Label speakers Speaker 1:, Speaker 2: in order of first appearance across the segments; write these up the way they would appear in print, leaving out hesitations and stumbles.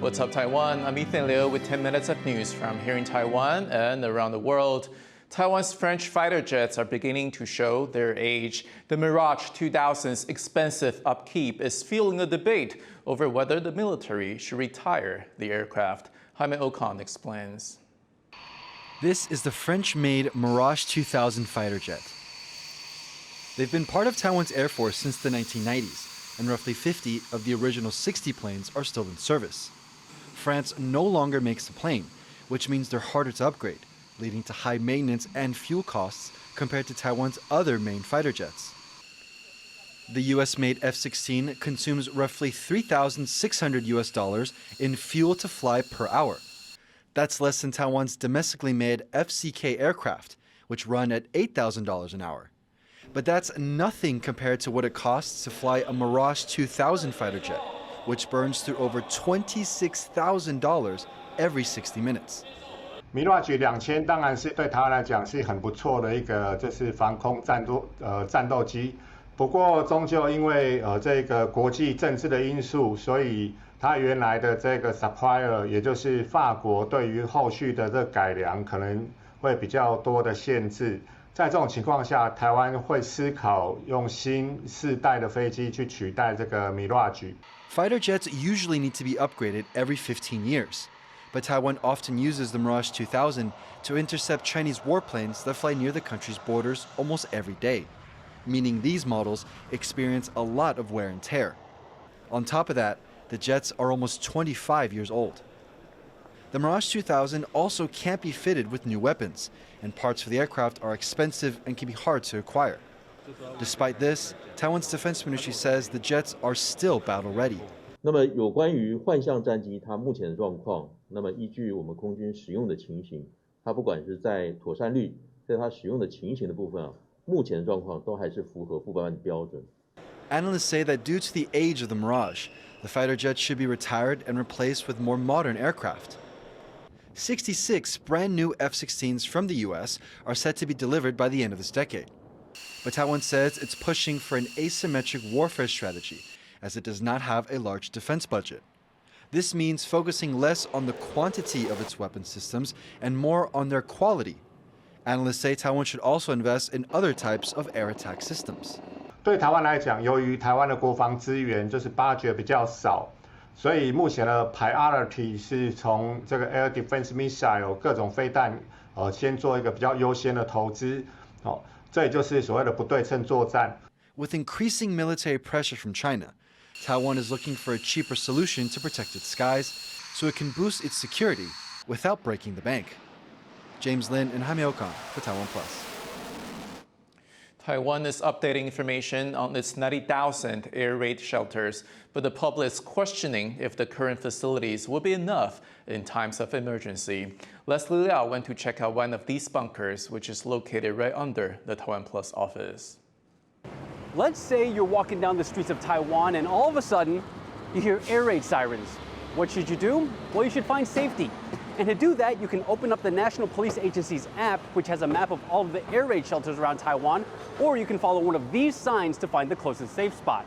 Speaker 1: What's up, Taiwan? I'm Ethan Liu with 10 minutes of news from here in Taiwan and around the world. Taiwan's French fighter jets are beginning to show their age. The Mirage-2000's expensive upkeep is fueling a debate over whether the military should retire the aircraft. Jaime Ocon explains.
Speaker 2: This is the French-made Mirage-2000 fighter jet. They've been part of Taiwan's Air Force since the 1990s, and roughly 50 of the original 60 planes are still in service. France no longer makes the plane, which means they're harder to upgrade, leading to high maintenance and fuel costs compared to Taiwan's other main fighter jets. The US-made F-16 consumes roughly $3,600 in fuel to fly per hour. That's less than Taiwan's domestically made FCK aircraft, which run at $8,000 an hour. But that's nothing compared to what it costs to fly a Mirage-2000 fighter jet, which burns through over $26,000 every 60 minutes.
Speaker 3: Mirage-2000 当然是对台湾来讲是很不错的一个就是防空战斗机，不过终究因为这个国际政治的因素，所以它原来的这个 supplier 也就是法国对于后续的这改良可能会比较多的限制。在这种情况下，台湾会思考用新世代的飞机去取代这个 Mirage。
Speaker 2: Fighter jets usually need to be upgraded every 15 years, but Taiwan often uses the Mirage-2000 to intercept Chinese warplanes that fly near the country's borders almost every day, meaning these models experience a lot of wear and tear. On top of that, the jets are almost 25 years old. The Mirage-2000 also can't be fitted with new weapons, and parts for the aircraft are expensive and can be hard to acquire. Despite this, Taiwan's defense ministry says the jets are still battle ready.
Speaker 4: 那么有关于幻象战机它目前的状况，那么依据我们空军使用的情形，它不管是在妥善率，在它使用的情形的部分啊，目前的状况都还是符合复班的标准。
Speaker 2: Analysts say that due to the age of the Mirage, the fighter jet should be retired and replaced with more modern aircraft. 66 brand new F-16s from the US are set to be delivered by the end of this decade. But Taiwan says it's pushing for an asymmetric warfare strategy, as it does not have a large defense budget. This means focusing less on the quantity of its weapon systems and more on their quality. Analysts say Taiwan should also invest in other types of air attack systems.
Speaker 3: 对台湾来讲，由于台湾的国防资源就是budget比较少，所以目前的 priority 是从这个 air defense missile 各种飞弹，先做一个比较优先的投资，这也就是所谓的不对称作战。
Speaker 2: With increasing military pressure from China, Taiwan is looking for a cheaper solution to protect its skies so it can boost its security without breaking the bank. James Lin and Jaime Ocon for TaiwanPlus.
Speaker 1: Taiwan is updating information on its 90,000 air raid shelters, but the public is questioning if the current facilities will be enough in times of emergency. Leslie Liao went to check out one of these bunkers, which is located right under the TaiwanPlus office.
Speaker 5: Let's say you're walking down the streets of Taiwan and all of a sudden you hear air raid sirens. What should you do? Well, you should find safety. And to do that, you can open up the National Police Agency's app, which has a map of all of the air raid shelters around Taiwan, or you can follow one of these signs to find the closest safe spot.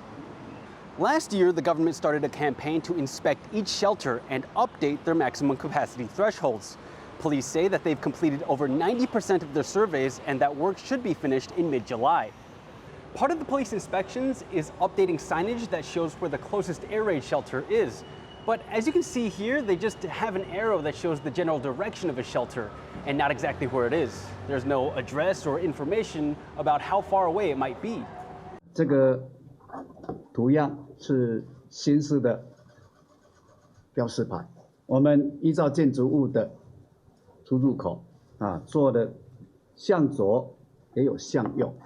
Speaker 5: Last year, the government started a campaign to inspect each shelter and update their maximum capacity thresholds. Police say that they've completed over 90% of their surveys and that work should be finished in mid-July. Part of the police inspections is updating signage that shows where the closest air raid shelter is. But as you can see here, they just have an arrow that shows the general direction of a shelter and not exactly where it is. There's no address or information about how far away it might be.
Speaker 6: 这个图样是新式的标识牌，我们依照建筑物的出入口做的向左也有向右。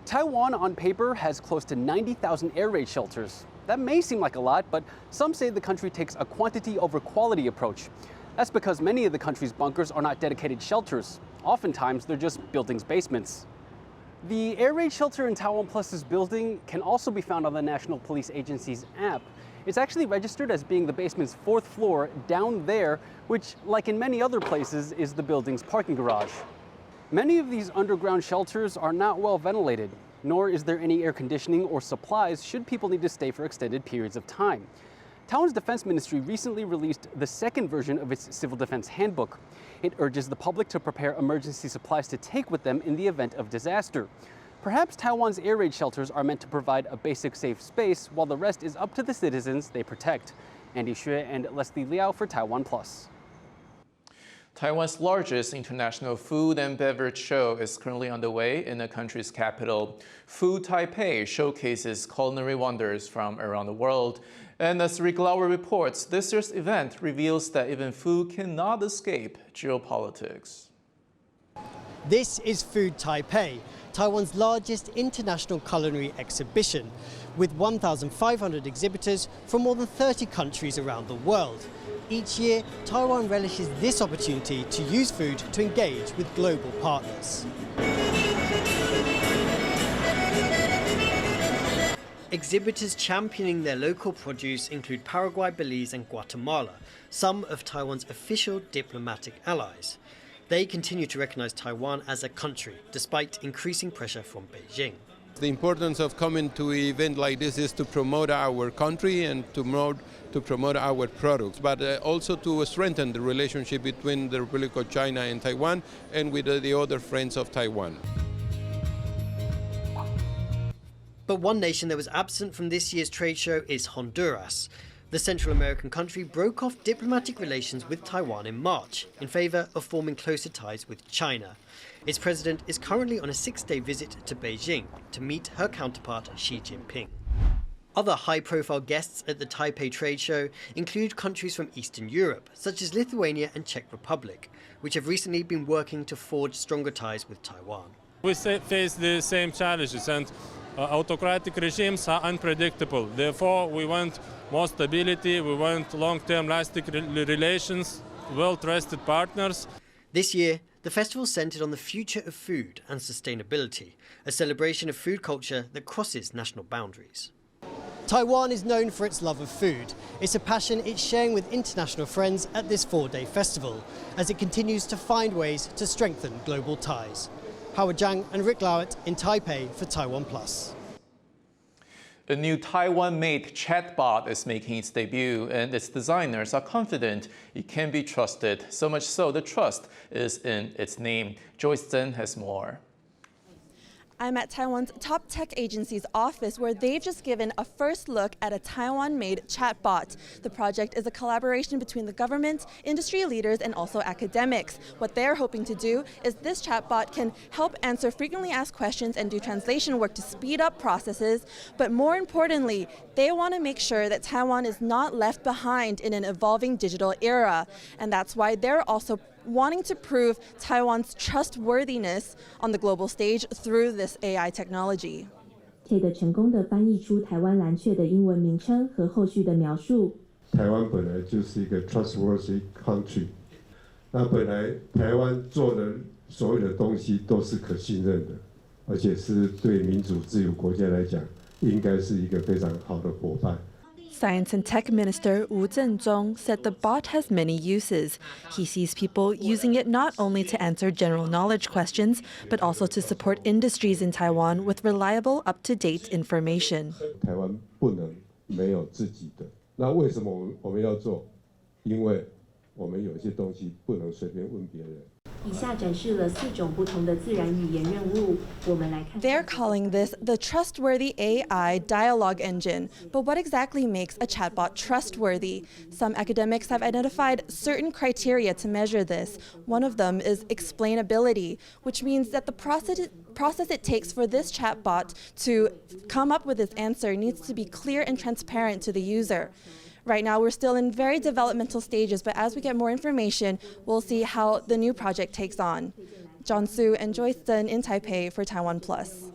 Speaker 5: Taiwan, on paper, has close to 90,000 air raid shelters. That may seem like a lot, but some say the country takes a quantity over quality approach. That's because many of the country's bunkers are not dedicated shelters. Oftentimes, they're just buildings' basements. The air raid shelter in TaiwanPlus's building can also be found on the National Police Agency's app. It's actually registered as being the basement's 4th floor down there, which, like in many other places, is the building's parking garage. Many of these underground shelters are not well ventilated, nor is there any air conditioning or supplies should people need to stay for extended periods of time. Taiwan's Defense Ministry recently released the second version of its Civil Defense Handbook. It urges the public to prepare emergency supplies to take with them in the event of disaster. Perhaps Taiwan's air raid shelters are meant to provide a basic safe space, while the rest is up to the citizens they protect. Andy Xue and Leslie Liao for TaiwanPlus.
Speaker 1: Taiwan's largest international food and beverage show is currently underway in the country's capital. Food Taipei showcases culinary wonders from around the world. And as Rick Lauer reports, this year's event reveals that even food cannot escape geopolitics.
Speaker 7: This is Food Taipei, Taiwan's largest international culinary exhibition, with 1,500 exhibitors from more than 30 countries around the world. Each year, Taiwan relishes this opportunity to use food to engage with global partners. Exhibitors championing their local produce include Paraguay, Belize and Guatemala, some of Taiwan's official diplomatic allies. They continue to recognize Taiwan as a country, despite increasing pressure from Beijing.
Speaker 8: The importance of coming to an event like this is to promote our country and to promote our products, but also to strengthen the relationship between the Republic of China and Taiwan and with the other friends of Taiwan.
Speaker 7: But one nation that was absent from this year's trade show is Honduras. The Central American country broke off diplomatic relations with Taiwan in March in favor of forming closer ties with China. Its president is currently on a 6-day visit to Beijing to meet her counterpart Xi Jinping. Other high-profile guests at the Taipei trade show include countries from Eastern Europe, such as Lithuania and Czech Republic, which have recently been working to forge stronger ties with Taiwan.
Speaker 9: We face the same challenges, and autocratic regimes are unpredictable. Therefore, we want more stability, we want long-term lasting relations, well-trusted partners.
Speaker 7: This year, the festival centered on the future of food and sustainability, a celebration of food culture that crosses national boundaries. Taiwan is known for its love of food. It's a passion it's sharing with international friends at this 4-day festival, as it continues to find ways to strengthen global ties. Howard Zhang and Rick Lauert in Taipei for TaiwanPlus.
Speaker 1: A new Taiwan-made Chatbot is making its debut, and its designers are confident it can be trusted. So much so, the trust is in its name. Joyce Zhen has more.
Speaker 10: I'm at Taiwan's top tech agency's office, where they've just given a first look at a Taiwan-made chatbot. The project is a collaboration between the government, industry leaders, and also academics. What they're hoping to do is this chatbot can help answer frequently asked questions and do translation work to speed up processes. But more importantly, they want to make sure that Taiwan is not left behind in an evolving digital era. And that's why they're also wanting to prove Taiwan's trustworthiness on the global stage through this AI technology.
Speaker 11: 成功地翻译出台湾蓝雀的英文名称和后续的描述。
Speaker 12: 台湾本来就是一个 trustworthy country， 那本来台湾做的所有的东西都是可信任的，而且是对民主自由国家来讲，应该是一个非常好的伙伴。
Speaker 10: Science and Tech Minister Wu Zhenzong said the bot has many uses. He sees people using it not only to answer general knowledge questions, but also to support industries in Taiwan with reliable, up-to-date information.
Speaker 12: 台湾不能没有自己的，那为什么我们要做？因为我们有一些东西不能随便问别人。
Speaker 11: 以下展示了4种不同的自然语言任务，我们来看。
Speaker 10: They're calling this the Trustworthy AI dialogue engine. But what exactly makes a chatbot trustworthy? Some academics have identified certain criteria to measure this. One of them is explainability, which means that the process it takes for this chatbot to come up with its answer needs to be clear and transparent to the user. Right now, we're still in very developmental stages, but as we get more information, we'll see how the new project takes on. John Su and Joyce Zhen in Taipei for TaiwanPlus.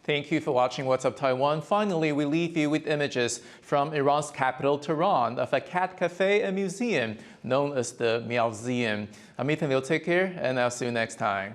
Speaker 1: Thank you for watching What's Up Taiwan. Finally, we leave you with images from Iran's capital, Tehran, of a cat cafe and museum known as the Meowseum. I'm Ethan Liu. Take care, and I'll see you next time.